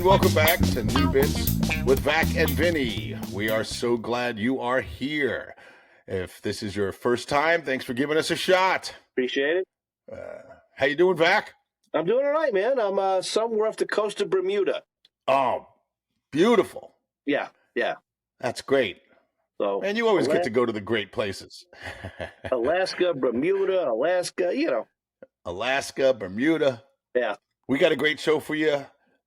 And welcome back to New Bits with Vac and Vinnie. We are so glad you are here. If this is your first time, thanks for giving us a shot. Appreciate it. How you doing, Vac? I'm doing all right, man. I'm somewhere off the coast of Bermuda. Oh, beautiful. Yeah. That's great. So, And you always get to go to the great places. Alaska, Bermuda, Alaska, Bermuda. Yeah. We got a great show for you,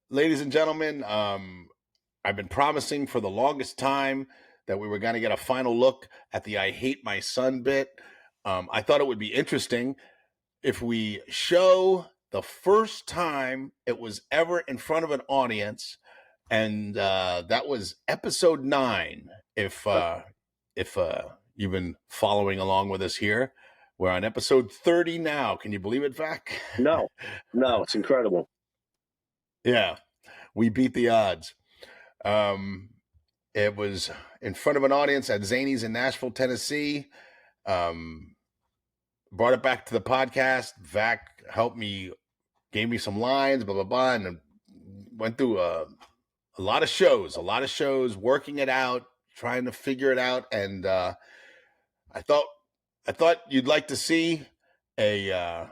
ladies and gentlemen. I've been promising for the longest time that we were going to get a final look at the I Hate My Son bit. I thought it would be interesting if we show the first time it was ever in front of an audience, and that was episode 9. If you've been following along with us here, we're on episode 30 now. Can you believe it, Vac? No, it's incredible. Yeah, we beat the odds. It was in front of an audience at Zany's in Nashville, Tennessee. Brought it back to the podcast. Vac helped me, gave me some lines, blah, blah, blah, and went through a lot of shows, working it out, trying to figure it out. And I thought you'd like to see a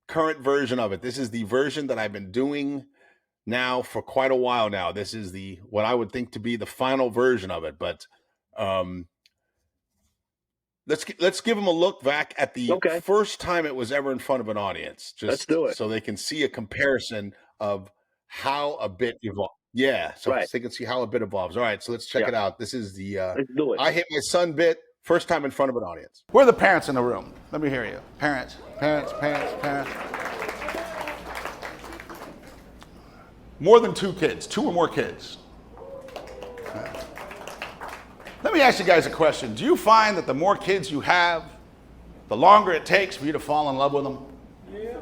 current version of it. This is the version that I've been doing now for quite a while now. This is what I would think to be the final version of it. But let's give them a look back at the first time it was ever in front of an audience. Let's do it. So they can see a comparison of how a bit evolved. Yeah, so they can see how a bit evolves. All right, so let's check it out. This is the let's do it. I Hate My Son bit, first time in front of an audience. Where are the parents in the room? Let me hear you. Parents. More than 2 kids, 2 or more kids. Let me ask you guys a question. Do you find that the more kids you have, the longer it takes for you to fall in love with them? Yeah.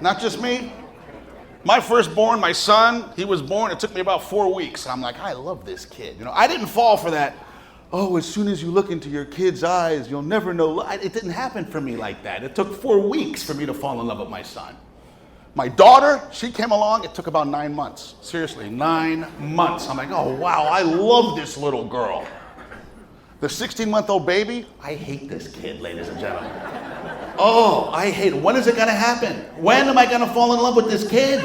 Not just me. My firstborn, my son, he was born, it took me about 4 weeks. I'm like, I love this kid. I didn't fall for that, as soon as you look into your kid's eyes, you'll never know. It didn't happen for me like that. It took 4 weeks for me to fall in love with my son. My daughter, she came along, it took about 9 months. Seriously, 9 months. I'm like, oh, wow, I love this little girl. The 16-month-old baby, I hate this kid, ladies and gentlemen. Oh, I hate it. When is it going to happen? When am I going to fall in love with this kid?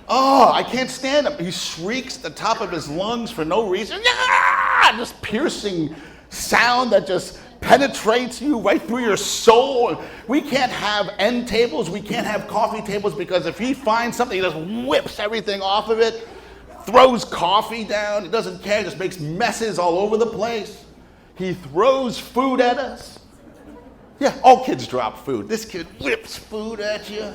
Oh, I can't stand him. He shrieks at the top of his lungs for no reason. Yeah! This piercing sound that just penetrates you right through your soul. We can't have end tables. We can't have coffee tables because if he finds something, he just whips everything off of it, throws coffee down. He doesn't care. Just makes messes all over the place. He throws food at us. Yeah, all kids drop food. This kid whips food at you.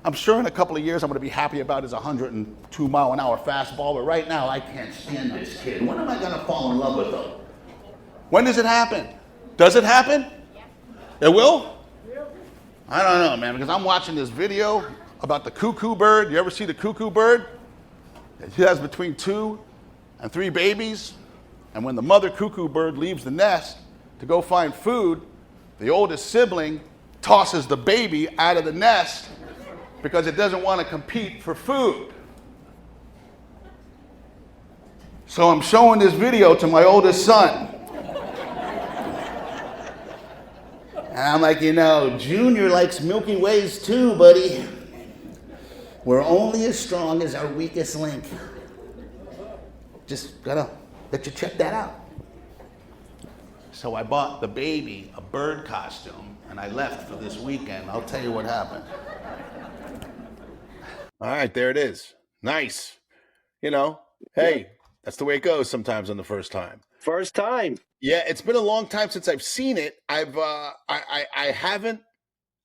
I'm sure in a couple of years I'm going to be happy about his 102-mile-an-hour fastball, but right now I can't stand this kid. When am I going to fall in love with him? When does it happen? Does it happen? Yeah. It will? Yeah. I don't know, man, because I'm watching this video about the cuckoo bird. You ever see the cuckoo bird? He has between 2 and 3 babies, and when the mother cuckoo bird leaves the nest to go find food, the oldest sibling tosses the baby out of the nest because it doesn't want to compete for food. So I'm showing this video to my oldest son. And I'm like, Junior likes Milky Ways too, buddy. We're only as strong as our weakest link. Just gotta let you check that out. So I bought the baby a bird costume, and I left for this weekend. I'll tell you what happened. All right, there it is. Nice. Hey, that's the way it goes sometimes on the first time. First time. Yeah, it's been a long time since I've seen it. I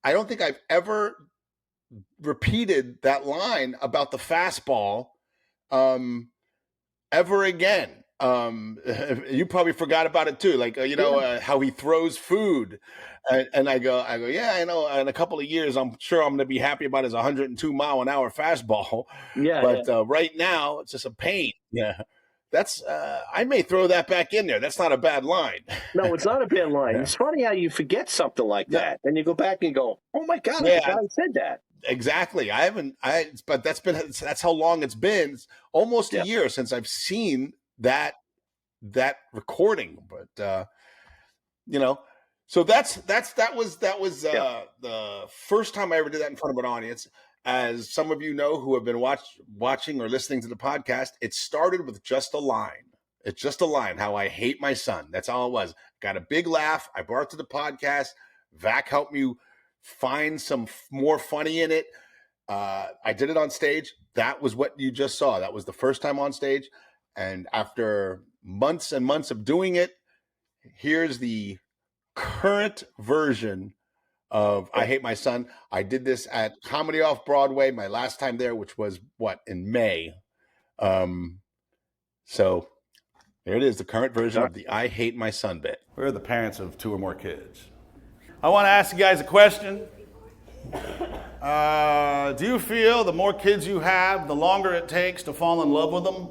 don't think I've ever repeated that line about the fastball ever again. You probably forgot about it too, like how he throws food, and I go, yeah, I know. In a couple of years, I'm sure I'm going to be happy about his 102-mile-an-hour fastball. Yeah, but right now it's just a pain. Yeah, that's I may throw that back in there. That's not a bad line. No, it's not a bad line. Yeah. It's funny how you forget something like that, and you go back and go, oh my God, I forgot I said that. exactly. But that's how long it's been. It's almost a year since I've seen that recording. But so that was the first time I ever did that in front of an audience. As some of you know who have been watching or listening to the podcast, it started with just a line. It's just a line. How I hate my son. That's all it was. Got a big laugh. I brought it to the podcast. Vac helped me find some more funny in it. I did it on stage. That was what you just saw. That was the first time on stage. And after months and months of doing it, here's the current version of I Hate My Son. I did this at Comedy Off Broadway, my last time there, which was in May. So there it is, the current version of the I Hate My Son bit. We're the parents of 2 or more kids. I want to ask you guys a question. Do you feel the more kids you have, the longer it takes to fall in love with them?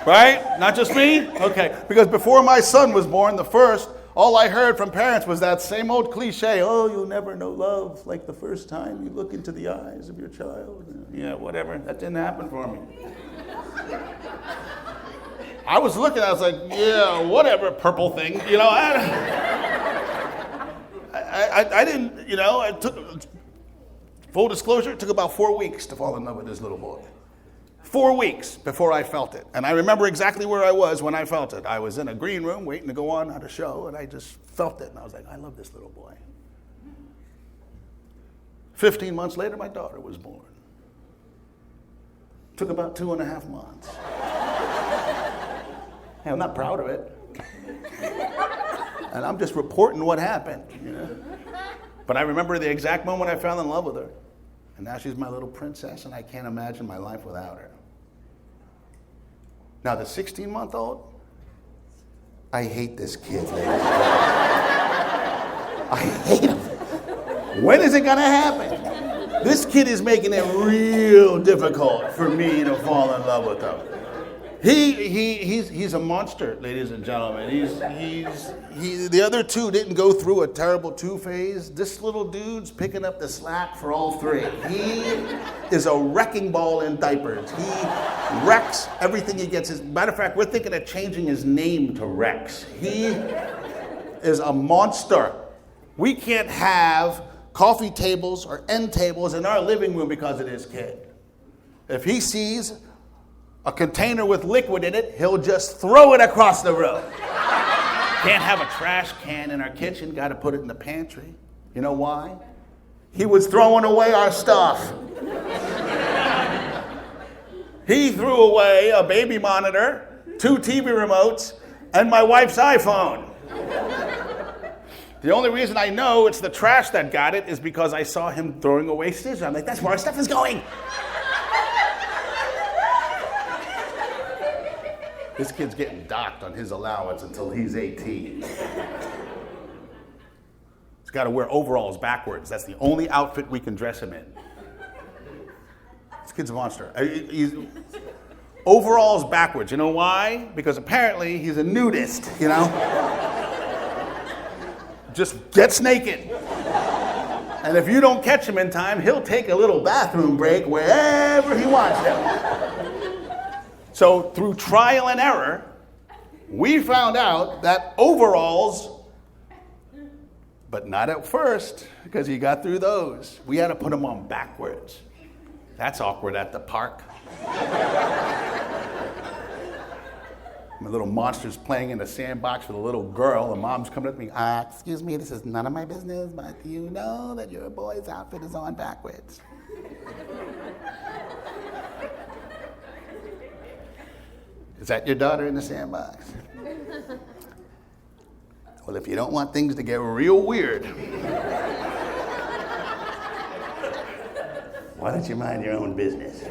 Right? Not just me? Okay. Because before my son was born, the first, all I heard from parents was that same old cliche, oh, you'll never know love like the first time you look into the eyes of your child. Yeah, whatever. That didn't happen for me. I was looking, I was like, yeah, whatever, purple thing. I didn't, it took, full disclosure, it took about 4 weeks to fall in love with this little boy. 4 weeks before I felt it. And I remember exactly where I was when I felt it. I was in a green room waiting to go on at a show, and I just felt it. And I was like, I love this little boy. 15 months later, my daughter was born. Took about 2.5 months. Hey, I'm not proud of it. And I'm just reporting what happened, But I remember the exact moment I fell in love with her. And now she's my little princess, and I can't imagine my life without her. Now, the 16-month-old, I hate this kid, ladies and gentlemen. I hate him. When is it going to happen? This kid is making it real difficult for me to fall in love with him. He's a monster, ladies and gentlemen. The other 2 didn't go through a terrible 2 phase. This little dude's picking up the slack for all 3. He is a wrecking ball in diapers. He wrecks everything he gets. As a matter of fact, we're thinking of changing his name to Rex. He is a monster. We can't have coffee tables or end tables in our living room because of this kid. If he sees a container with liquid in it, he'll just throw it across the room. Can't have a trash can in our kitchen, got to put it in the pantry. You know why? He was throwing away our stuff. He threw away a baby monitor, 2 TV remotes, and my wife's iPhone. The only reason I know it's the trash that got it is because I saw him throwing away scissors. I'm like, that's where our stuff is going. This kid's getting docked on his allowance until he's 18. He's got to wear overalls backwards. That's the only outfit we can dress him in. This kid's a monster. Overalls backwards. You know why? Because apparently he's a nudist, Just gets naked. And if you don't catch him in time, he'll take a little bathroom break wherever he wants to. So through trial and error, we found out that overalls, but not at first, because he got through those. We had to put him on backwards. That's awkward at the park. My little monster's playing in the sandbox with a little girl. The mom's coming up to me, excuse me, this is none of my business, but do you know that your boy's outfit is on backwards? Is that your daughter in the sandbox? Well, if you don't want things to get real weird, why don't you mind your own business?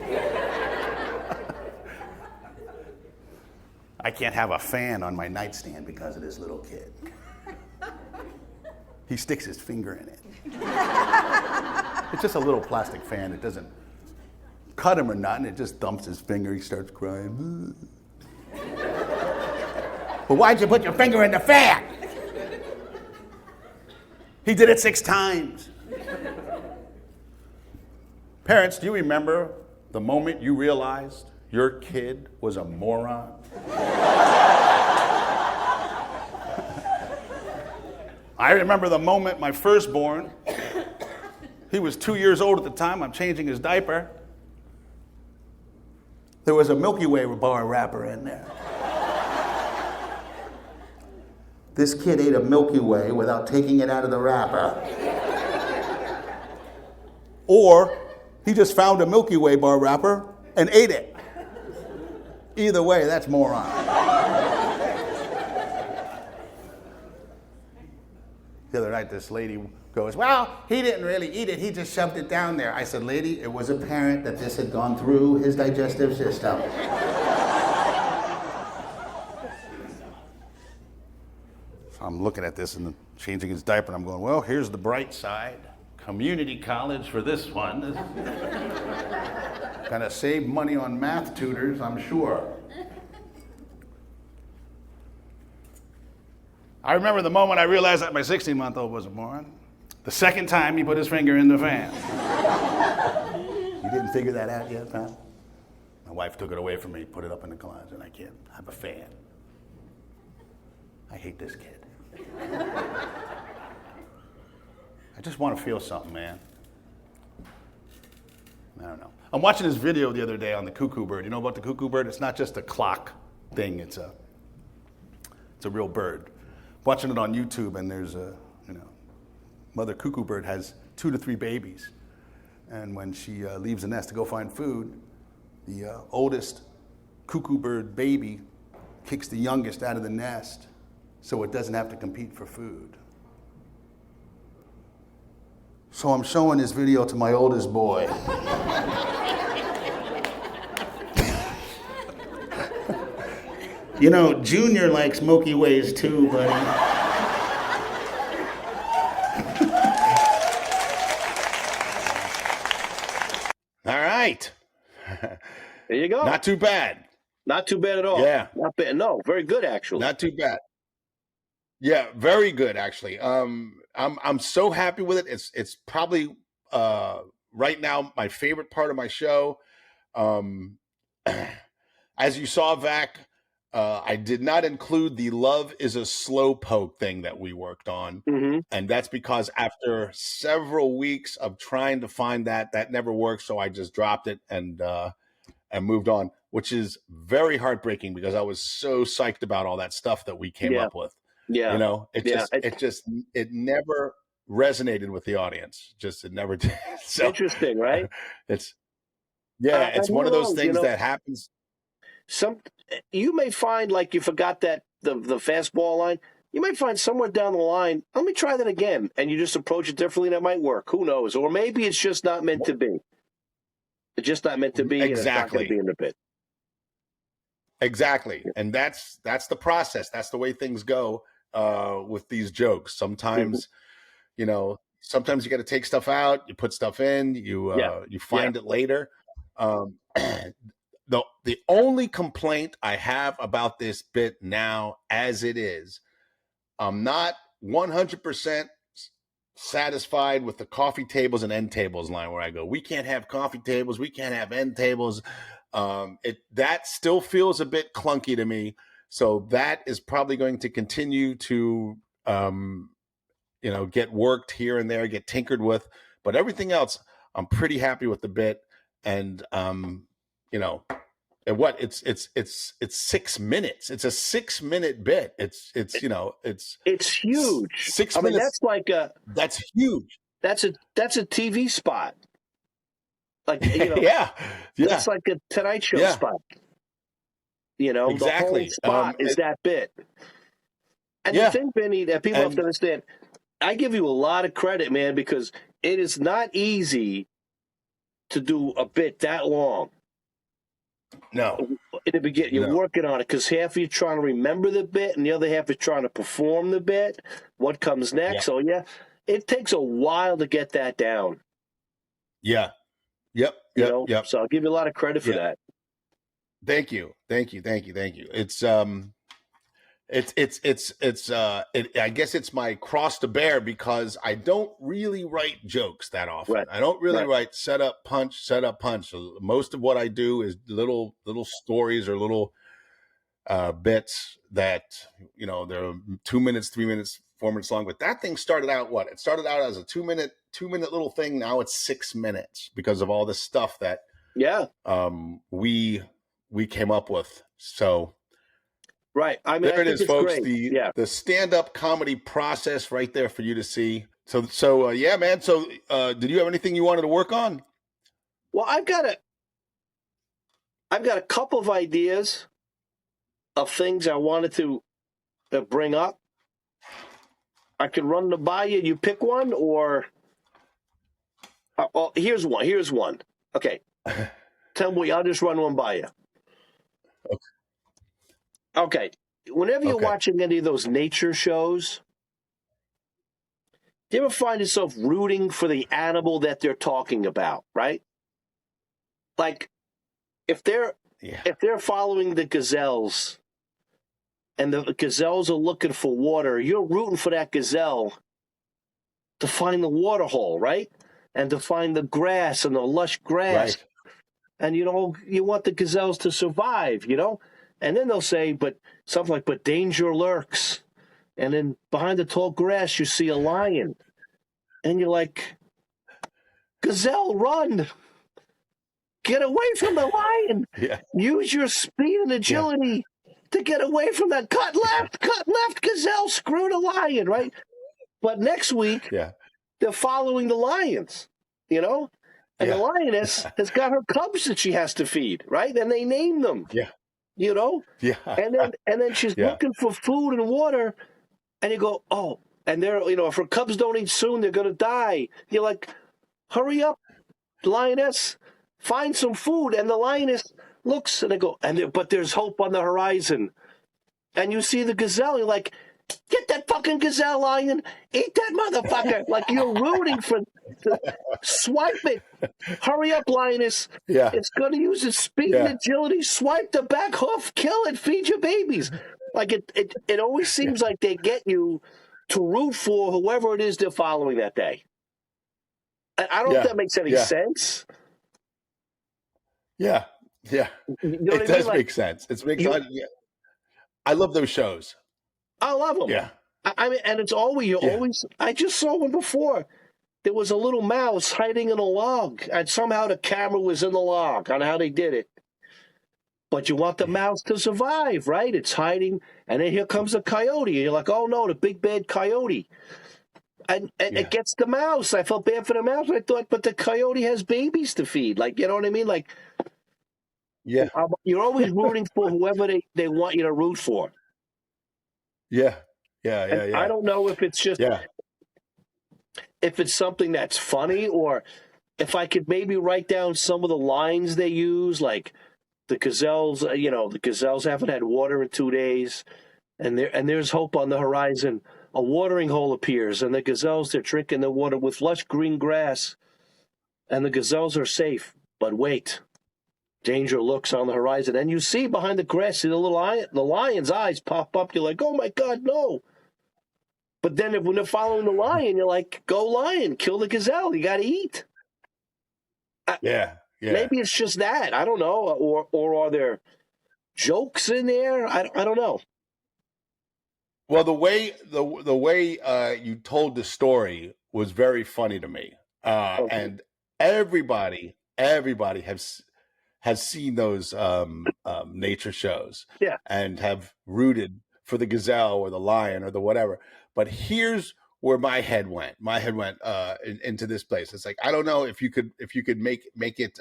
I can't have a fan on my nightstand because of this little kid. He sticks his finger in it. It's just a little plastic fan. It doesn't cut him or nothing. It just dumps his finger. He starts crying. Well, why'd you put your finger in the fan? He did it 6 times. Parents, do you remember the moment you realized your kid was a moron? I remember the moment my firstborn, he was 2 years old at the time, I'm changing his diaper. There was a Milky Way bar wrapper in there. This kid ate a Milky Way without taking it out of the wrapper. Or he just found a Milky Way bar wrapper and ate it. Either way, that's moron. The other night, this lady goes, well, he didn't really eat it. He just shoved it down there. I said, lady, it was apparent that this had gone through his digestive system. I'm looking at this and changing his diaper, and I'm going, well, here's the bright side. Community college for this one. Gonna save money on math tutors, I'm sure. I remember the moment I realized that my 16-month-old was a moron. The second time he put his finger in the fan. You didn't figure that out yet, pal? My wife took it away from me, put it up in the closet, and I can't have a fan. I hate this kid. I just want to feel something, man. I don't know. I'm watching this video the other day on the cuckoo bird. You know about the cuckoo bird? It's not just a clock thing. It's a real bird. Watching it on YouTube, and there's mother cuckoo bird has 2 to 3 babies. And when she leaves the nest to go find food, the oldest cuckoo bird baby kicks the youngest out of the nest so it doesn't have to compete for food. So I'm showing this video to my oldest boy. You know, Junior likes Milky Ways too, buddy. All right. There you go. Not too bad. Not too bad at all. Yeah. Not bad. No, very good actually. Not too bad. Yeah, very good actually. I'm so happy with it. It's probably right now my favorite part of my show. As you saw, Vac, I did not include the Love is a Slow Poke thing that we worked on. Mm-hmm. And that's because after several weeks of trying to find that never worked. So I just dropped it and moved on, which is very heartbreaking because I was so psyched about all that stuff that we came up with. Yeah. You know, it never resonated with the audience. It never did. So, interesting, right? It's one of those things that happens. You may find like you forgot that the fastball line. You might find somewhere down the line, let me try that again, and you just approach it differently. That might work. Who knows? Or maybe it's just not meant to be. It's just not meant to be. Exactly. And it's not going to be in the bit. Exactly, and that's the process. That's the way things go with these jokes. Sometimes, sometimes you got to take stuff out. You put stuff in. You find it later. The only complaint I have about this bit now, as it is, I'm not 100% satisfied with the coffee tables and end tables line where I go, we can't have coffee tables, we can't have end tables. That still feels a bit clunky to me. So that is probably going to continue to, get worked here and there, get tinkered with. But everything else, I'm pretty happy with the bit. And, and what it's 6 minutes. It's a 6-minute bit. It's huge. 6 minutes. That's huge. That's a TV spot. Like, yeah. That's like a Tonight Show spot. Exactly. The whole spot is that bit. And the thing, Vinny, that people have to understand, I give you a lot of credit, man, because it is not easy to do a bit that long. No. In the beginning, you're working on it because half of you trying to remember the bit and the other half is trying to perform the bit. What comes next? So, it takes a while to get that down. Yeah. Yep. So I'll give you a lot of credit for that. Thank you. It's I guess it's my cross to bear because I don't really write jokes that often. Right. I don't really Right. write set up punch. Most of what I do is little stories or little bits that they're 2 minutes, 3 minutes, 4 minutes long. But that thing started out what? It started out as a 2 minute little thing. Now it's 6 minutes because of all this stuff that Yeah. we came up with. So right. I mean, there I it think is, it's folks. great. Yeah. The stand-up comedy process right there for you to see. So yeah, man. So did you have anything you wanted to work on? Well, I've got a couple of ideas of things I wanted to bring up. I could run them by you. You pick one, or well, here's one. Here's one. Okay, tell me. I'll just run one by you. Okay. Whenever you're watching any of those nature shows, do you ever find yourself rooting for the animal that they're talking about? Right? Like if they're following the gazelles, and the gazelles are looking for water, you're rooting for that gazelle to find the water hole, right? And to find the grass and the lush grass. Right. And, you want the gazelles to survive, And then they'll say, but danger lurks. And then behind the tall grass, you see a lion. And you're like, gazelle, run. Get away from the lion. Yeah. Use your speed and agility to get away from that. Cut left, gazelle, screw the lion, right? But next week, they're following the lions, And the lioness has got her cubs that she has to feed, right? And they name them, Yeah. Yeah. And then she's looking for food and water, and you go, oh, and they're, if her cubs don't eat soon, they're going to die. You're like, hurry up, lioness, find some food. And the lioness looks, and they go, but there's hope on the horizon. And you see the gazelle, you're like, get that fucking gazelle, lion. Eat that motherfucker. Like you're rooting for swipe it. Hurry up, lioness. Yeah. It's going to use its speed and agility. Swipe the back hoof. Kill it. Feed your babies. Like it always seems like they get you to root for whoever it is they're following that day. I don't know if that makes any sense. Yeah. Yeah. It does make sense. I love those shows. I love them. Yeah. I mean, and it's always, I just saw one before. There was a little mouse hiding in a log, and somehow the camera was in the log on how they did it. But you want the mouse to survive, right? It's hiding, and then here comes a coyote, and you're like, oh no, the big bad coyote. And it gets the mouse. I felt bad for the mouse. I thought, but the coyote has babies to feed. Like, you know what I mean? Like, you're always rooting for whoever they want you to root for. Yeah. I don't know if it's just if it's something that's funny, or if I could maybe write down some of the lines they use, like the gazelles. The gazelles haven't had water in 2 days, and there's hope on the horizon. A watering hole appears, and the gazelles, they're drinking the water with lush green grass, and the gazelles are safe. But wait, danger looks on the horizon, and you see behind the grass, the lion's eyes pop up. You're like, oh my God, no! But then when they're following the lion, you're like, go lion, kill the gazelle. You got to eat. Maybe it's just that. I don't know. Or are there jokes in there? I don't know. Well, the way you told the story was very funny to me, and everybody has seen those nature shows, and have rooted for the gazelle or the lion or the whatever. But here's where my head went. My head went into this place. It's like, I don't know if you could make it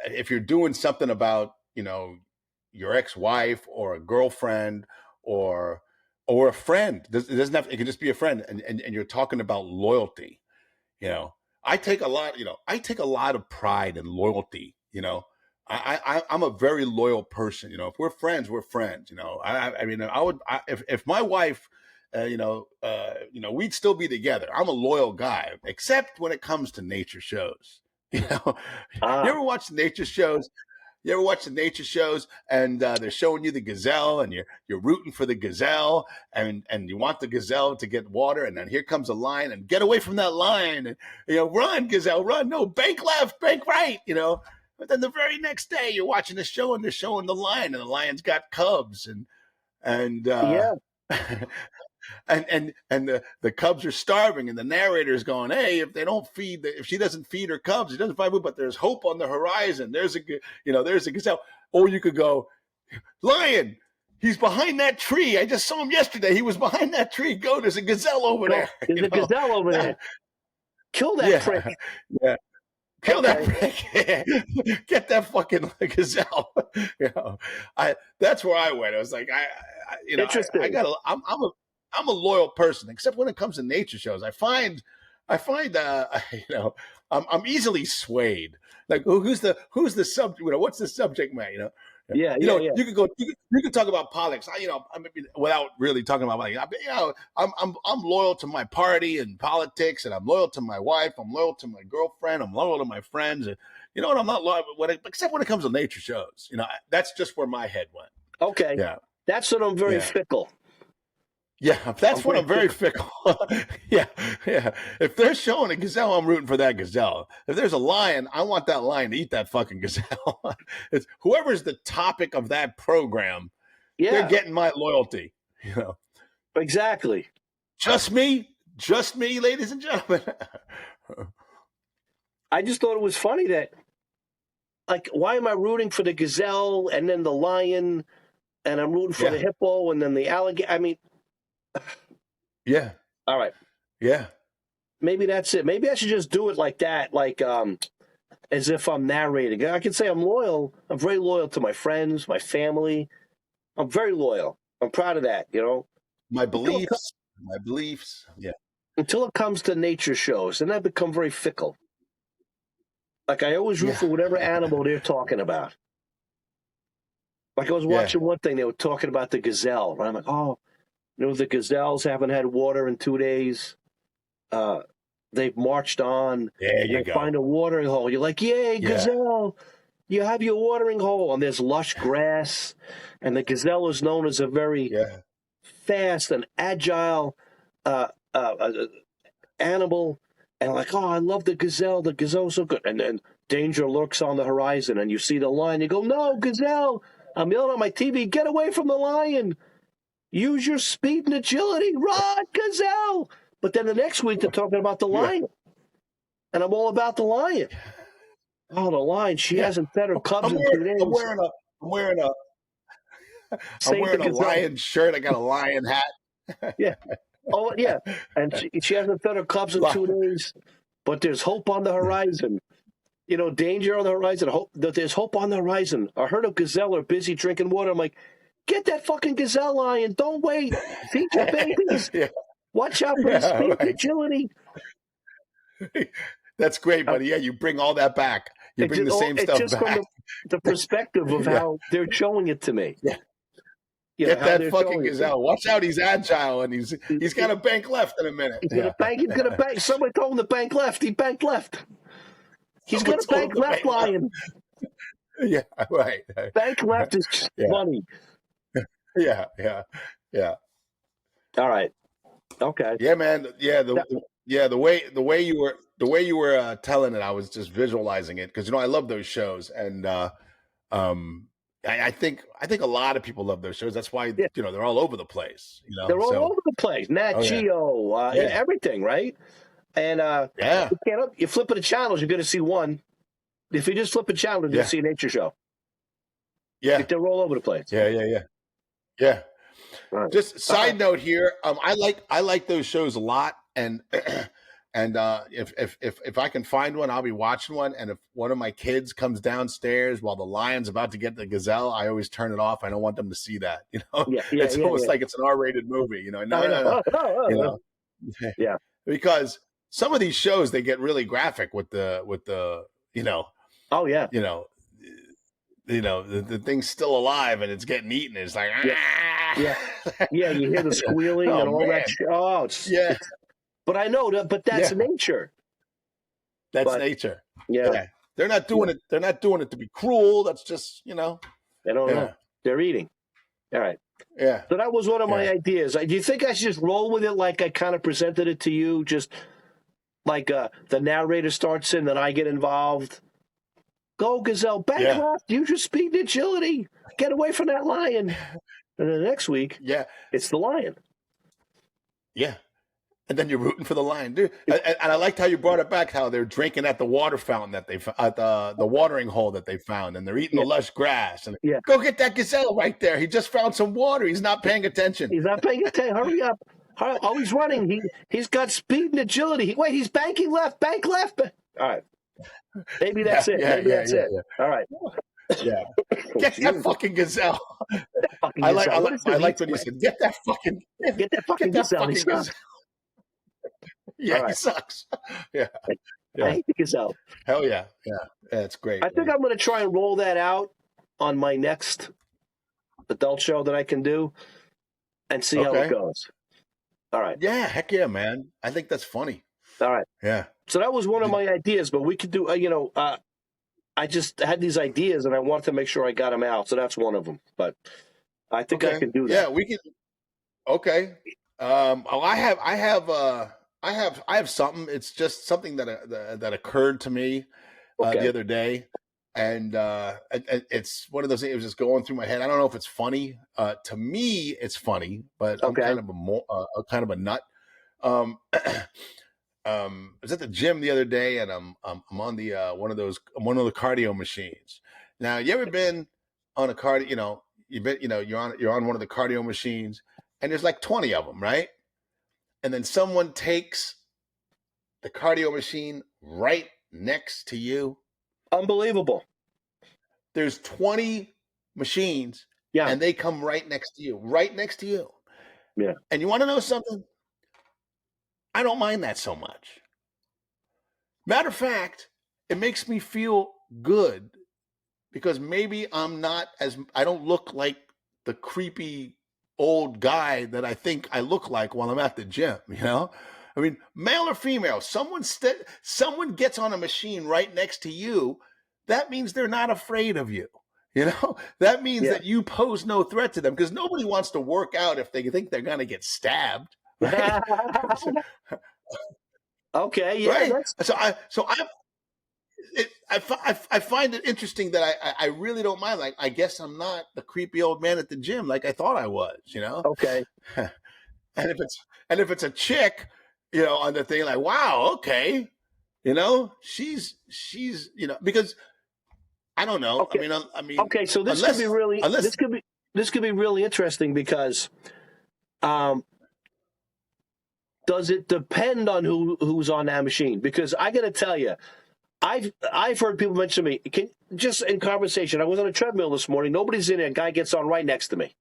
if you're doing something about your ex-wife or a girlfriend or a friend. It doesn't have. It could just be a friend, and you're talking about loyalty. I take a lot of pride in loyalty. I'm a very loyal person. If we're friends, we're friends. I mean, if my wife, we'd still be together. I'm a loyal guy, except when it comes to nature shows. You ever watch nature shows? You ever watch the nature shows and they're showing you the gazelle and you're rooting for the gazelle and you want the gazelle to get water, and then here comes a lion and get away from that lion and run gazelle, run, no, bank left, bank right, But then the very next day you're watching the show and they're showing the lion and the lion's got cubs and and the cubs are starving, and the narrator is going, hey, if she doesn't feed her cubs, she doesn't find food, but there's hope on the horizon. There's a gazelle. Or you could go, lion, he's behind that tree. I just saw him yesterday. He was behind that tree. Go, there's a gazelle over there. There's a gazelle over there. Kill that prick. Yeah. Kill that prick. Get that fucking gazelle. That's where I went. I was like, Interesting. I'm a loyal person, except when it comes to nature shows. I find I'm easily swayed. Like, who's the subject? What's the subject matter? Yeah. You could go. You could talk about politics. Without really talking about politics. I'm loyal to my party and politics, and I'm loyal to my wife. I'm loyal to my girlfriend. I'm loyal to my friends. And what? I'm not loyal, except when it comes to nature shows. That's just where my head went. Okay. Yeah. That's when I'm very fickle. Yeah, that's when I'm very fickle. Yeah. If they're showing a gazelle, I'm rooting for that gazelle. If there's a lion, I want that lion to eat that fucking gazelle. It's whoever's the topic of that program. Yeah. They're getting my loyalty. Exactly. Just me, ladies and gentlemen. I just thought it was funny that, like, why am I rooting for the gazelle and then the lion, and I'm rooting for the hippo and then the alligator? I mean. Yeah. All right. Yeah. Maybe that's it. Maybe I should just do it like that, like as if I'm narrating. I can say I'm loyal. I'm very loyal to my friends, my family. I'm very loyal. I'm proud of that, My beliefs. Yeah. Until it comes to nature shows, then I become very fickle. Like, I always root for whatever animal they're talking about. Like, I was watching one thing, they were talking about the gazelle. And I'm like, oh, the gazelles haven't had water in 2 days. They've marched on. There you they go. Find a watering hole. You're like, yay, gazelle. You have your watering hole. And there's lush grass. And the gazelle is known as a very fast and agile animal. And like, oh, I love the gazelle. The gazelle's so good. And then danger lurks on the horizon. And you see the lion. You go, no, gazelle. I'm yelling on my TV, get away from the lion. Use your speed and agility. Run, gazelle. But then the next week they're talking about the lion. And I'm all about the lion. Oh, the lion. She hasn't fed her cubs in 2 days. I'm wearing a lion shirt. I got a lion hat. Yeah. Oh, yeah. And she hasn't fed her cubs in 2 days. But there's hope on the horizon. Danger on the horizon. There's hope on the horizon. A herd of gazelle are busy drinking water. I'm like, get that fucking gazelle, lion. Don't wait. Feed your babies. Watch out for his speed and agility. That's great, buddy. Yeah, you bring all that back. You bring the same stuff just back. From the perspective of how they're showing it to me. Yeah. Get that fucking gazelle. Watch out, he's agile, and he's got a bank left in a minute. He's gonna bank. Somebody told him to bank left. He banked left. He's gonna bank left, lion. Yeah, right. Bank left is funny. Yeah. All right. Okay. Yeah, man. Yeah, the way you were telling it, I was just visualizing it because I love those shows, and I think a lot of people love those shows. That's why they're all over the place. They're all over the place. Nat Geo, everything, right? And you flip the channels, you're going to see one. If you just flip a channel, you're going to see a nature show. Yeah, they're all over the place. Yeah. Right. Just side note here, I like those shows a lot, and if I can find one, I'll be watching one. And if one of my kids comes downstairs while the lion's about to get the gazelle, I always turn it off. I don't want them to see that. It's almost like it's an R-rated movie. No. Yeah, because some of these shows they get really graphic with the Oh yeah. The thing's still alive and it's getting eaten. It's like, yeah. You hear the squealing and all that shit. Oh, but I know that, but that's nature. That's nature. Yeah. They're not doing it. They're not doing it to be cruel. That's just, They don't know. They're eating. All right. Yeah. So that was one of my ideas. Do you think I should just roll with it like I kind of presented it to you? Just like the narrator starts in, then I get involved. Go, Gazelle. Back left. Use your speed and agility. Get away from that lion. And then the next week, it's the lion. Yeah. And then you're rooting for the lion, dude. And I liked how you brought it back. How they're drinking at the water fountain that they at the watering hole that they found, and they're eating the lush grass. And go get that gazelle right there. He just found some water. He's not paying attention. He's not paying attention. Hurry up! Oh, he's running. He's got speed and agility. Wait, he's banking left. Bank left. All right. Maybe that's it. Maybe that's it. All right. Yeah. Get that fucking gazelle. I like when you said, get that fucking gazelle. Yeah, he sucks. Yeah. I hate the gazelle. Hell yeah. Yeah. That's great. I think I'm going to try and roll that out on my next adult show that I can do and see how it goes. All right. Yeah. Heck yeah, man. I think that's funny. All right. Yeah. So that was one of my ideas, but we could do, I just had these ideas and I wanted to make sure I got them out. So that's one of them. But I think I can do that. Yeah, we can. Okay. I have something. It's just something that occurred to me the other day, and it's one of those things. It was just going through my head. I don't know if it's funny. To me, it's funny, but I'm kind of a nut. I was at the gym the other day, and I'm on the one of the cardio machines. Now, you ever been on a cardio? You're on one of the cardio machines, and there's like 20 of them, right? And then someone takes the cardio machine right next to you. Unbelievable. There's 20 machines, and they come right next to you. Yeah. And you want to know something? I don't mind that so much. Matter of fact, it makes me feel good because maybe I don't look like the creepy old guy that I think I look like while I'm at the gym, I mean, male or female, someone gets on a machine right next to you, that means they're not afraid of you. That means that you pose no threat to them because nobody wants to work out if they think they're going to get stabbed. Right? Okay, yeah. Right. I find it interesting that I really don't mind. Like, I guess I'm not the creepy old man at the gym like I thought I was. Okay. And if it's a chick, on the thing, like, wow, okay, she's because I don't know. Okay. I mean. Okay, so this could be really this could be really interesting because, does it depend on who's on that machine? Because I got to tell you, I've heard people mention to me, just in conversation, I was on a treadmill this morning, nobody's in there, a guy gets on right next to me.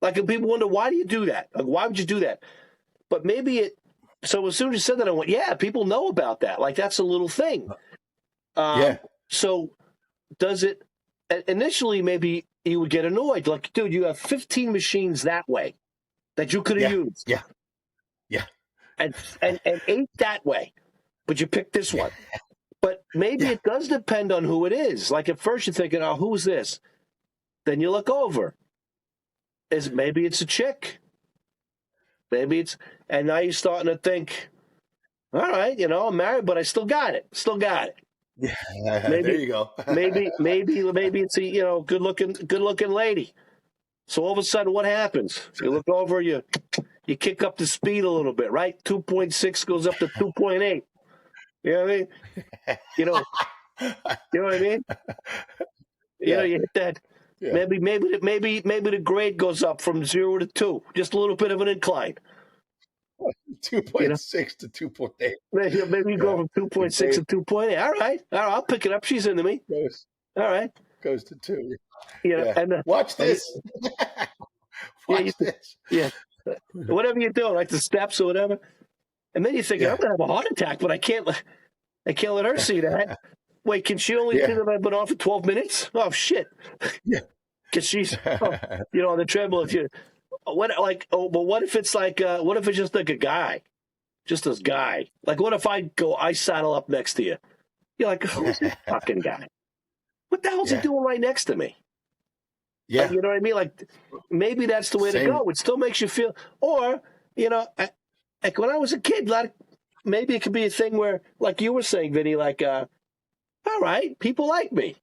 Like, and people wonder, why do you do that? Like, why would you do that? But so as soon as you said that, I went, yeah, people know about that. Like, that's a little thing. So does it, initially maybe you would get annoyed. Like, dude, you have 15 machines that way that you could have used. Yeah. And 8 that way, but you picked this one. But maybe it does depend on who it is. Like, at first you're thinking, oh, who's this? Then you look over. Maybe it's a chick. And now you're starting to think, all right, I'm married, but I still got it. Yeah, there you go. maybe it's a good-looking lady. So all of a sudden, what happens? You look over, you kick up the speed a little bit, right? 2.6 goes up to 2.8. You know what I mean? You know what I mean? You hit that. Yeah. Maybe the grade goes up from 0 to 2, just a little bit of an incline. 2.6 to 2.8. Maybe you go from 2.6 to 2.8. All right, I'll pick it up. She's into me. All right. Goes to 2. And watch this. Watch this. Yeah. Whatever you're doing, like the steps or whatever. And then you think, I'm going to have a heart attack, but I can't let her see that. Wait, can she only see that I've been on for 12 minutes? Oh, shit. Yeah. Because she's, on the treadmill. What if it's like, what if it's just like a guy? Just this guy. Like, what if I saddle up next to you? You're like, who's this fucking guy? What the hell's he doing right next to me? Yeah. You know what I mean? Like, maybe that's the way to go. It still makes you feel, or, like when I was a kid, maybe it could be a thing where, like you were saying, Vinny, like, all right, people like me.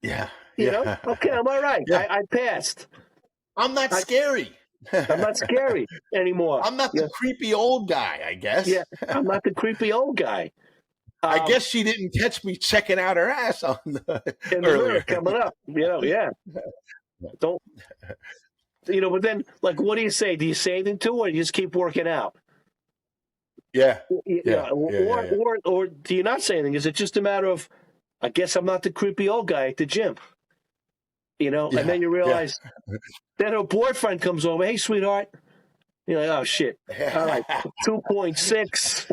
Yeah. You know? Okay, I'm all right. Yeah. I passed. I'm not scary. I'm not scary anymore. I'm not the creepy old guy, I guess. Yeah, I'm not the creepy old guy. I guess she didn't catch me checking out her ass on the in the earlier. mirror coming up. Yeah. Don't. But then, like, what do you say? Do you say anything to her, or do you just keep working out? Yeah. Or do you not say anything? Is it just a matter of, I guess I'm not the creepy old guy at the gym? And then you realize, then her boyfriend comes over. Hey, sweetheart. You're like, oh, shit. All right, 2.6.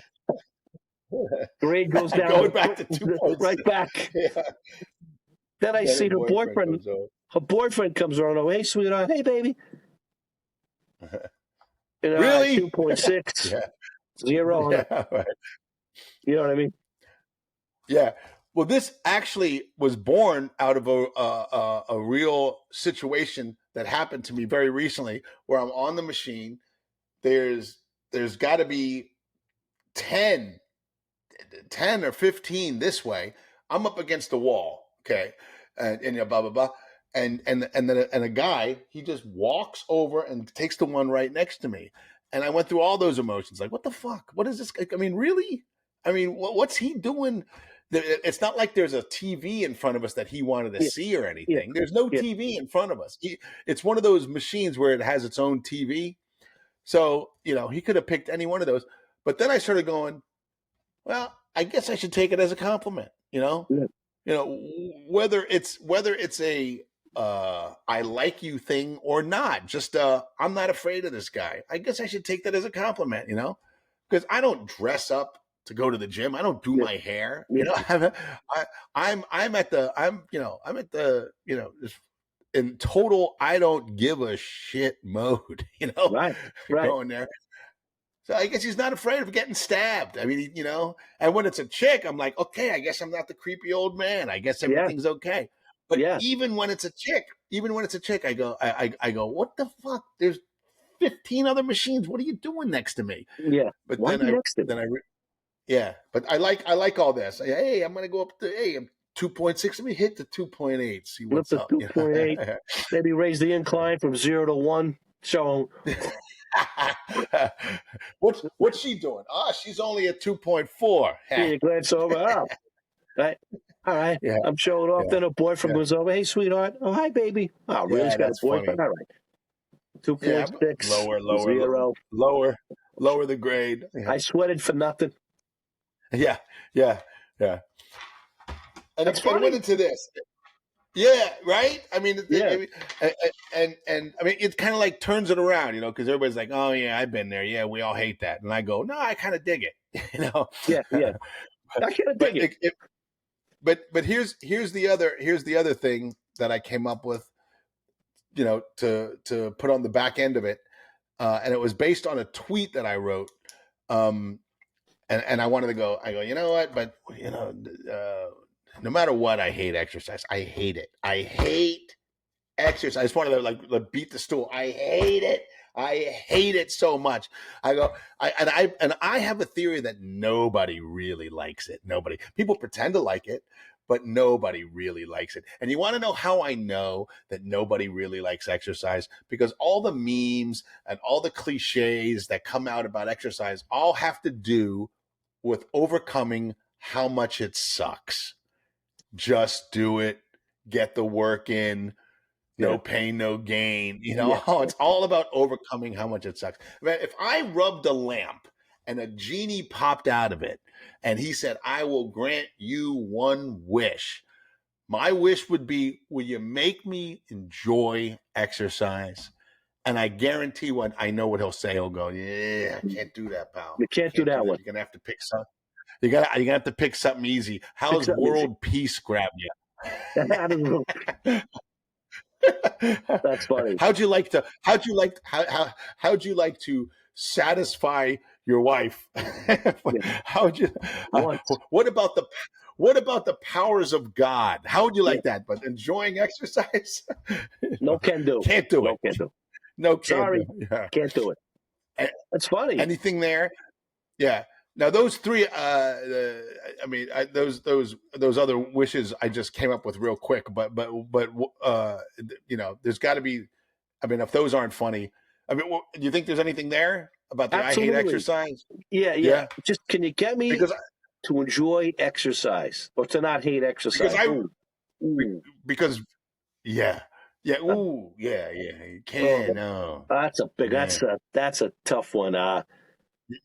Grade goes down. Going back to 2.6. Right back. Yeah. Then I see her boyfriend. Her boyfriend comes around. Oh, hey, sweetheart. Hey, baby. Really? 2.6. Yeah. 0. Yeah, right. You know what I mean? Yeah. Well, this actually was born out of a real situation that happened to me very recently, where I'm on the machine. There's got to be 10 or 15 this way. I'm up against the wall, okay, and blah blah blah, and then a guy, he just walks over and takes the one right next to me, and I went through all those emotions, like, what the fuck? What is this? I mean, really? I mean, what's he doing? It's not like there's a TV in front of us that he wanted to see or anything. Yeah. There's no TV in front of us. It's one of those machines where it has its own TV. So, he could have picked any one of those. But then I started going, well, I guess I should take it as a compliment, whether it's a I like you thing or not, just I'm not afraid of this guy. I guess I should take that as a compliment, because I don't dress up to go to the gym. I don't do my hair. I'm at the in total I don't give a shit mode. Right. Going there. So I guess he's not afraid of getting stabbed. I mean, and when it's a chick, I'm like, okay, I guess I'm not the creepy old man. I guess everything's okay. But even when it's a chick, I go, what the fuck? There's 15 other machines. What are you doing next to me? Yeah. But but I like all this. Hey, I'm gonna go up to I'm 2.6. Let me hit the 2.8. See what's up. 2.8. Maybe raise the incline from 0 to 1. Show What's she doing? She's only at 2.4. You glance over. Oh, right. All right. Yeah. I'm showing off. Then a boyfriend goes over. Hey, sweetheart. Oh, hi, baby. Oh, really? He's got a boyfriend. Funny. All right. 2.6. Lower the grade. Yeah. I sweated for nothing. Yeah. And it's went into this. Yeah, right. I mean, and I mean, it kind of like turns it around, because everybody's like, "Oh yeah, I've been there. Yeah, we all hate that." And I go, "No, I kind of dig it." Yeah. I kind of dig it. But here's the other thing that I came up with, to put on the back end of it, and it was based on a tweet that I wrote, and I wanted to go. I go, you know what? But no matter what, I hate exercise. I hate it. I hate exercise. I just wanted to like beat the stool. I hate it. I hate it so much. I go, I have a theory that nobody really likes it. Nobody. People pretend to like it, but nobody really likes it. And you want to know how I know that nobody really likes exercise? Because all the memes and all the cliches that come out about exercise all have to do with overcoming how much it sucks. Just do it, get the work in, no pain, no gain. It's all about overcoming how much it sucks. Man, if I rubbed a lamp and a genie popped out of it and he said, I will grant you one wish, my wish would be, will you make me enjoy exercise? And I guarantee I know what he'll say. He'll go, yeah, I can't do that, pal. You can't do that one. You're going to have to pick something. You're gonna have to pick something easy. How's world peace grab you? That's funny. How'd you like to satisfy your wife? What about what about the powers of God? How would you like that? But enjoying exercise? No can do. Can't do No it. can do. No, can't Sorry, do. Yeah. can't do it. That's funny. Anything there? Yeah. Now those three. Those other wishes I just came up with real quick. But there's got to be. I mean, if those aren't funny, I mean, do you think there's anything there about the Absolutely. I hate exercise? Yeah. Just can you get me Because to enjoy exercise or to not hate exercise? because yeah. Ooh, yeah. You can. No. That's a big. Yeah. That's a tough one. I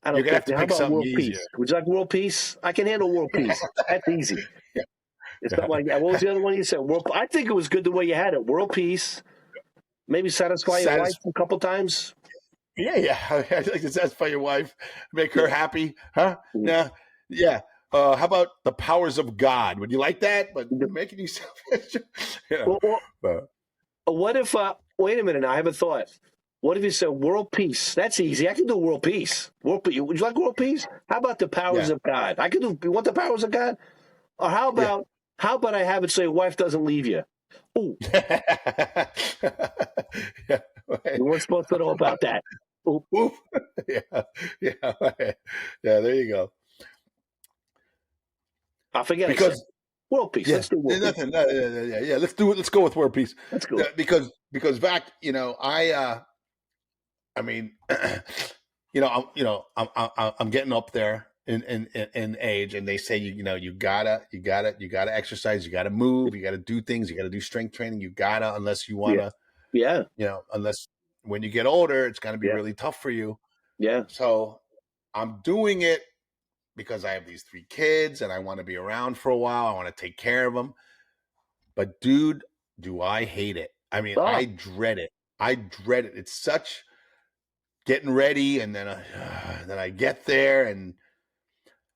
don't. You're gonna have to How pick about something world easier. peace? Would you like world peace? I can handle world peace. That's easy. Yeah. It's not like what was the other one you said? World. I think it was good the way you had it. World peace. Maybe satisfy your wife a couple times. Yeah. I'd like to satisfy your wife, make her happy, huh? Yeah. How about the powers of God? Would you like that? But making you selfish. What if? Wait a minute. Now I have a thought. What if you said world peace? That's easy. I can do world peace. World peace. Would you like world peace? How about the powers of God? I can do. You want the powers of God? Or how about I have it so your wife doesn't leave you? Ooh. You weren't supposed to know about that. Ooh. Yeah. There you go. I forget because world peace. Let's do world peace. Yeah. Let's do it. Let's go with world peace. Let's go. Because back, I'm getting up there in age, and they say you gotta exercise, you gotta move, you gotta do things, you gotta do strength training, you gotta, unless you wanna, unless when you get older, it's gonna be really tough for you. Yeah. So I'm doing it because I have these 3 kids and I want to be around for a while. I want to take care of them. But dude, do I hate it. I mean, I dread it. It's such getting ready, and then I get there, and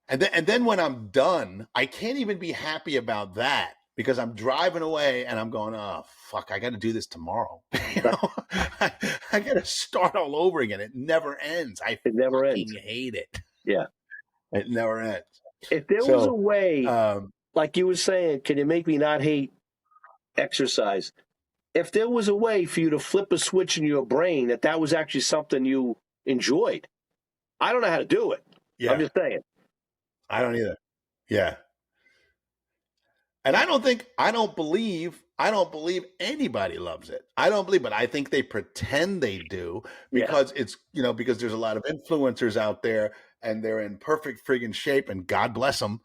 then when I'm done, I can't even be happy about that because I'm driving away and I'm going, oh fuck, I got to do this tomorrow. I got to start all over again. It never ends. It never ends. Hate it. Yeah, it never ends. If there was a way, like you were saying, can you make me not hate exercise? If there was a way for you to flip a switch in your brain that was actually something you enjoyed, I don't know how to do it. Yeah. I'm just saying. I don't either. Yeah. And I don't believe anybody loves it. I don't believe, but I think they pretend they do because it's, because there's a lot of influencers out there and they're in perfect friggin' shape, and God bless them.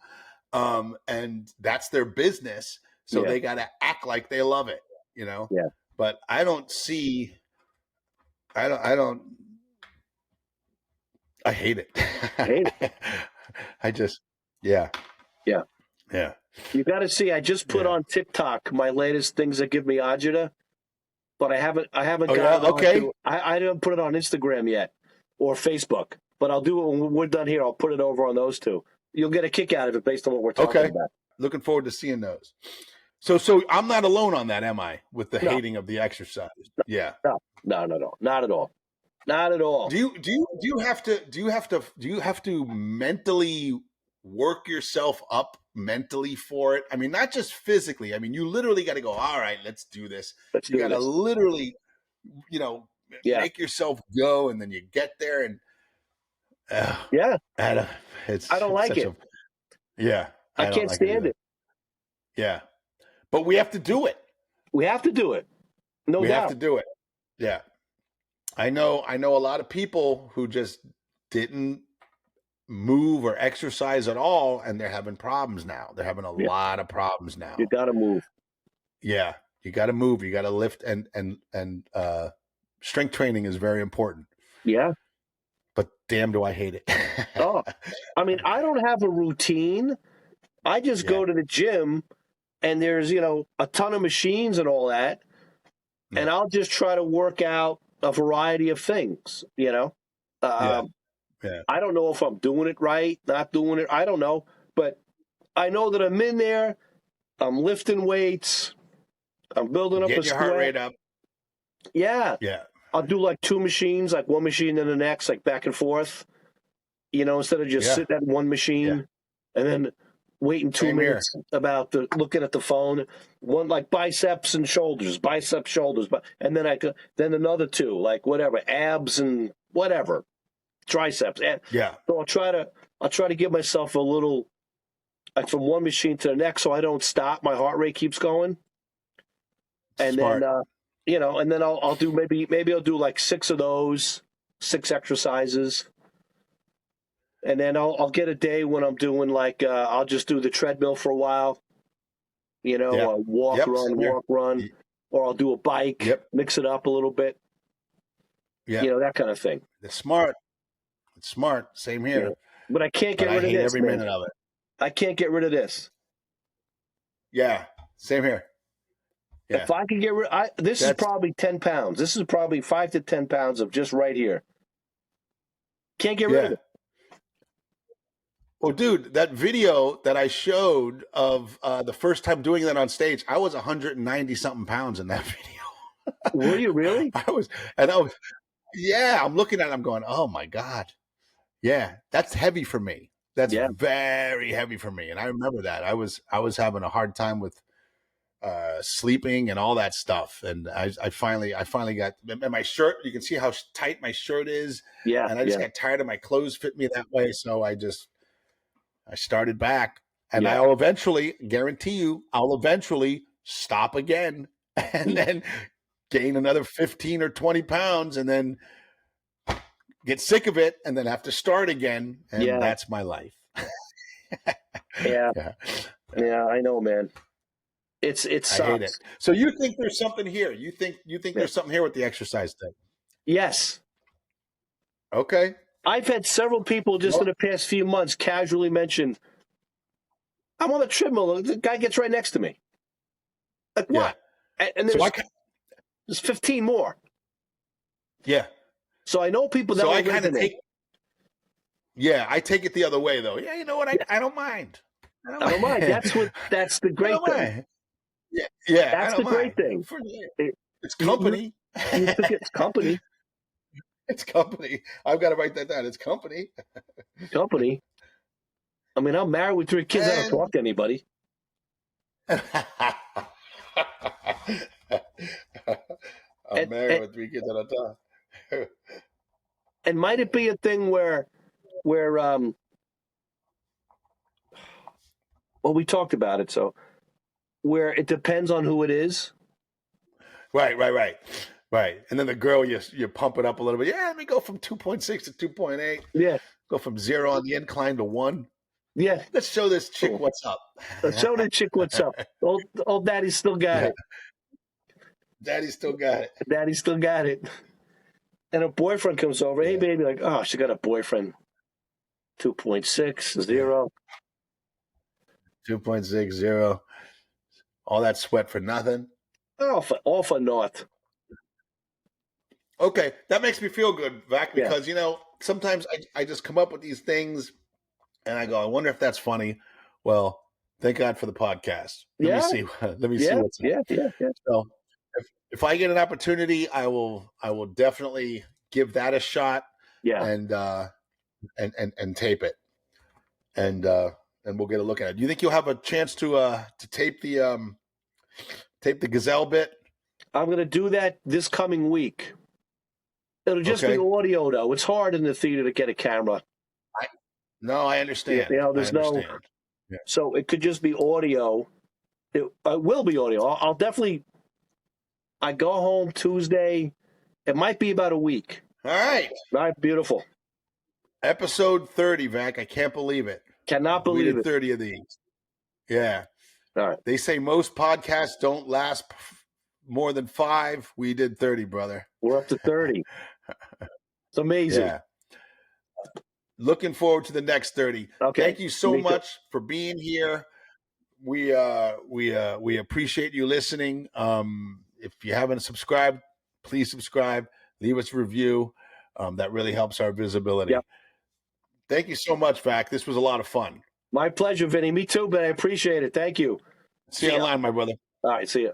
And that's their business. So they got to act like they love it, Yeah. But I hate it. I just, Yeah. You got to see. I just put on TikTok my latest things that give me agita, but I haven't got it. Okay. I didn't put it on Instagram yet or Facebook, but I'll do it when we're done here. I'll put it over on those two. You'll get a kick out of it based on what we're talking about. Looking forward to seeing those. So I'm not alone on that, am I? With the hating of the exercise? Yeah. No, not at all. Not at all. Do you have to mentally work yourself up mentally for it? I mean, not just physically. I mean, you literally got to go, all right, let's do this. You got to literally, make yourself go, and then you get there and I don't like it. I can't stand it. Yeah. But we have to do it. We have to do it. No doubt. We have to do it. Yeah. I know a lot of people who just didn't move or exercise at all, and they're having problems now. They're having a lot of problems now. You got to move. Yeah, you got to move. You got to lift, and strength training is very important. Yeah. But damn, do I hate it. I mean, I don't have a routine. I just go to the gym, and there's, a ton of machines and all that, and I'll just try to work out a variety of things, I don't know if I'm doing it right, not doing it. I don't know, but I know that I'm in there. I'm lifting weights. I'm building up a your heart rate up. Yeah. Yeah. I'll do like 2 machines, like one machine then the next, like back and forth, instead of just sitting at one machine and then waiting 2 Same here. minutes about looking at the phone. One like biceps and shoulders, and then then another 2 like whatever, abs and whatever, triceps. And Yeah. so I'll try to give myself a little like from one machine to the next, so I don't stop. My heart rate keeps going, and Smart. then and then I'll do maybe I'll do like 6 of those, 6 exercises. And then I'll get a day when I'm doing like I'll just do the treadmill for a while, walk, run, or I'll do a bike, mix it up a little bit, that kind of thing. It's smart. It's smart. Same here. Yeah. But I can't get rid of this. I hate every minute of it. I can't get rid of this. Yeah, same here. Yeah. If I could get rid, this is probably 10 pounds. This is probably 5 to 10 pounds of just right here. Can't get rid of it. Well, dude, that video that I showed of the first time doing that on stage, I was 190 something pounds in that video. Were you really? Yeah, I'm looking at it, I'm going, oh my God. Yeah, that's heavy for me. That's very heavy for me. And I remember that. I was having a hard time with sleeping and all that stuff. And I finally got, and my shirt, you can see how tight my shirt is. Yeah. And I just got tired of my clothes fit me that way. So I started back, and I'll eventually, guarantee you, stop again and then gain another 15 or 20 pounds and then get sick of it and then have to start again. And that's my life. Yeah, I know, man. It sucks. I hate it. So you think there's something here? You think there's something here with the exercise thing? Yes. Okay. I've had several people just in the past few months casually mention, I'm on the treadmill. The guy gets right next to me. Like, what? And there's 15 more. Yeah. So I know people that I kind of take. Yeah, I take it the other way though. Yeah, you know what? I don't mind. I don't mind. That's the great thing. Yeah. That's the great thing. It's company. It's company. It's company. I've got to write that down. It's company. Company. I mean, I'm married with 3 kids. I don't talk to anybody. I'm married with 3 kids. I don't talk. And might it be a thing where well, we talked about it, so where it depends on who it is. Right. And then the girl, you pump it up a little bit. Yeah, let me go from 2.6 to 2.8. Yeah. Go from 0 on the incline to 1. Yeah. Let's show this chick what's up. Let's show the chick what's up. Old daddy's still got it. Daddy's still got it. Daddy still got it. And a boyfriend comes over. Hey, baby. Like, oh, she got a boyfriend. 2.6, 0. 2.6, 0. All that sweat for nothing. All for naught. Okay, that makes me feel good, Vac, because, sometimes I just come up with these things and I go, I wonder if that's funny. Well, thank God for the podcast. Let me see what's up. Yeah. So if I get an opportunity, I will definitely give that a shot. Yeah. And tape it. And we'll get a look at it. Do you think you'll have a chance to tape the gazelle bit? I'm going to do that this coming week. It'll just be audio, though. It's hard in the theater to get a camera. I understand. There's no. Yeah. So it could just be audio. It will be audio. I'll definitely. I go home Tuesday. It might be about a week. All right. All right, beautiful. Episode 30, Vac. I can't believe it. Cannot believe it. We did 30 of these. Yeah. All right. They say most podcasts don't last more than 5. We did 30, brother. We're up to 30. It's amazing. Yeah. Looking forward to the next 30. Okay. Thank you so much for being here. We appreciate you listening. If you haven't subscribed, please subscribe. Leave us a review. That really helps our visibility. Yep. Thank you so much, Vac. This was a lot of fun. My pleasure, Vinny. Me too, but I appreciate it. Thank you. See you online, my brother. All right. See you.